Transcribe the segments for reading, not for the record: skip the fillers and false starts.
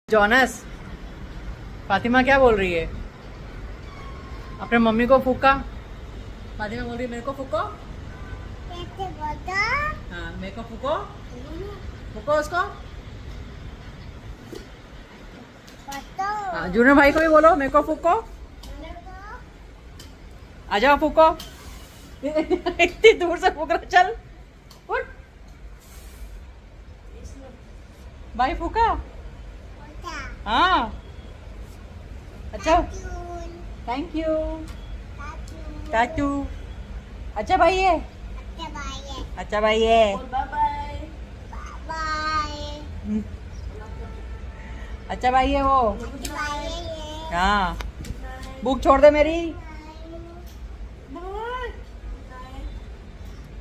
Jonas, Fatima क्या बोल रही है? अपने मम्मी को फूका। फातिमा बोल रही है मेरे को फूको। हाँ, मेरे को फूको। फूको उसको। हाँ, जूनियर भाई को भी बोलो मेरे को फूको। आ जाओ फूको। इतनी दूर से फूक रहा, चल उठ। भाई फूका। हाँ, अच्छा, थैंक यू टाटू। अच्छा भाई है, अच्छा भाई है। अच्छा भाई है वो। हाँ, बुक छोड़ दे मेरी,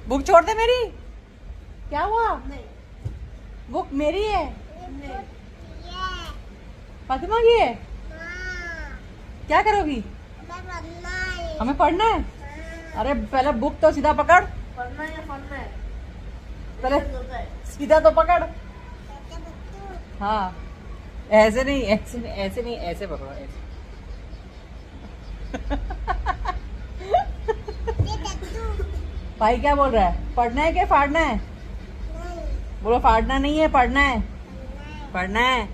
बुक छोड़ दे मेरी। क्या हुआ? बुक मेरी है, फातिमा की है। क्या करोगी? हमें पढ़ना है। अरे पहले बुक तो सीधा पकड़। पढ़ना है। पहले सीधा तो पकड़। हाँ, ऐसे नहीं, ऐसे नहीं, ऐसे नहीं, ऐसे पकड़ो, ऐसे। भाई क्या बोल रहा है? पढ़ना है क्या फाड़ना है? बोलो फाड़ना नहीं है, पढ़ना है, पढ़ना है।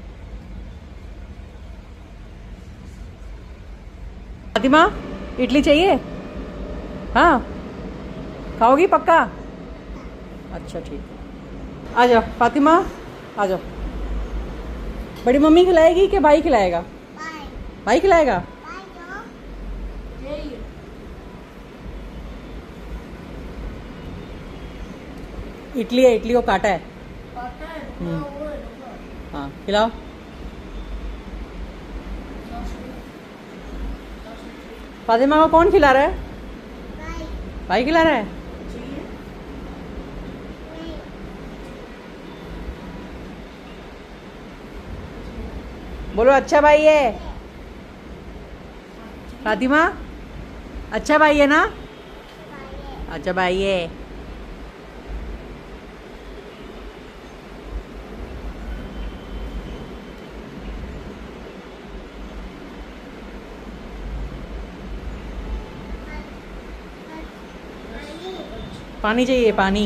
फातिमा, इडली चाहिए? हाँ, खाओगी पक्का? अच्छा ठीक है, आ जाओ फातिमा, आ जाओ। बड़ी मम्मी खिलाएगी कि भाई खिलाएगा? भाई खिलाएगा। इडली है, इडली को काटा है। हाँ, खिलाओ। फातिमा को कौन खिला रहा है? भाई खिला रहा है। बोलो अच्छा भाई है। फातिमा, अच्छा भाई है ना? अच्छा भाई है। पानी चाहिए, पानी।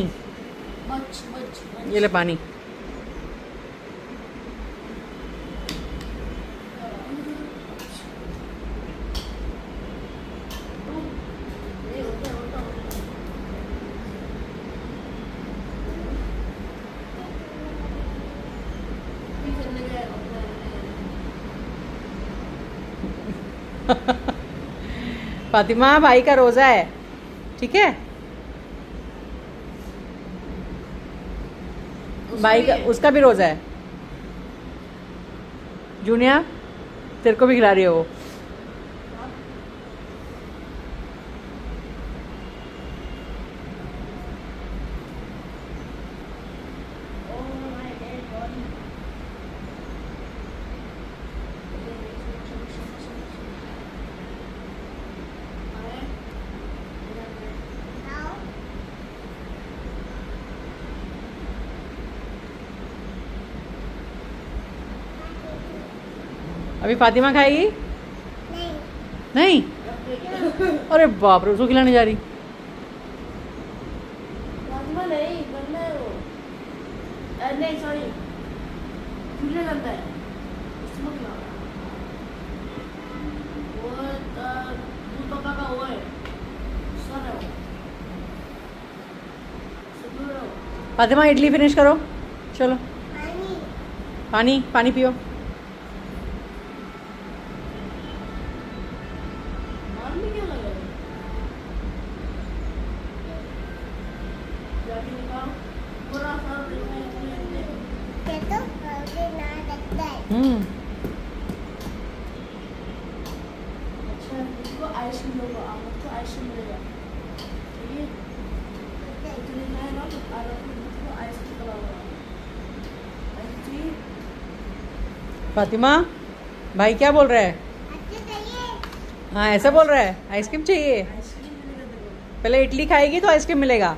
ये ले पानी। फातिमा, भाई का रोजा है, ठीक है? भाई का, उसका भी रोजा है। जूनिया, तेरे को भी खिला रही है वो। अभी फातिमा खाएगी? नहीं, अरे बाप रे, उसको खिलाने जा रही। नहीं, बनना है वो। नहीं सॉरी, चूल्हे बनता है। इसमें क्या हो रहा है? वो दूध पका का हुआ है। सर है वो। सुबह है वो। फातिमा इडली फिनिश करो, चलो। पानी, पानी पियो। अच्छा, इसको आइसक्रीम होगा, आपको आइसक्रीम मिलेगा। ठीक है? इतने में ना तो आपको आइसक्रीम खिलाऊंगा। आइसक्रीम। फातिमा, भाई क्या बोल रहा है? हाँ, ऐसा बोल रहा है, आइसक्रीम चाहिए। आइसक्रीम मिलेगा देखो। पहले इडली खाएगी तो आइसक्रीम मिलेगा।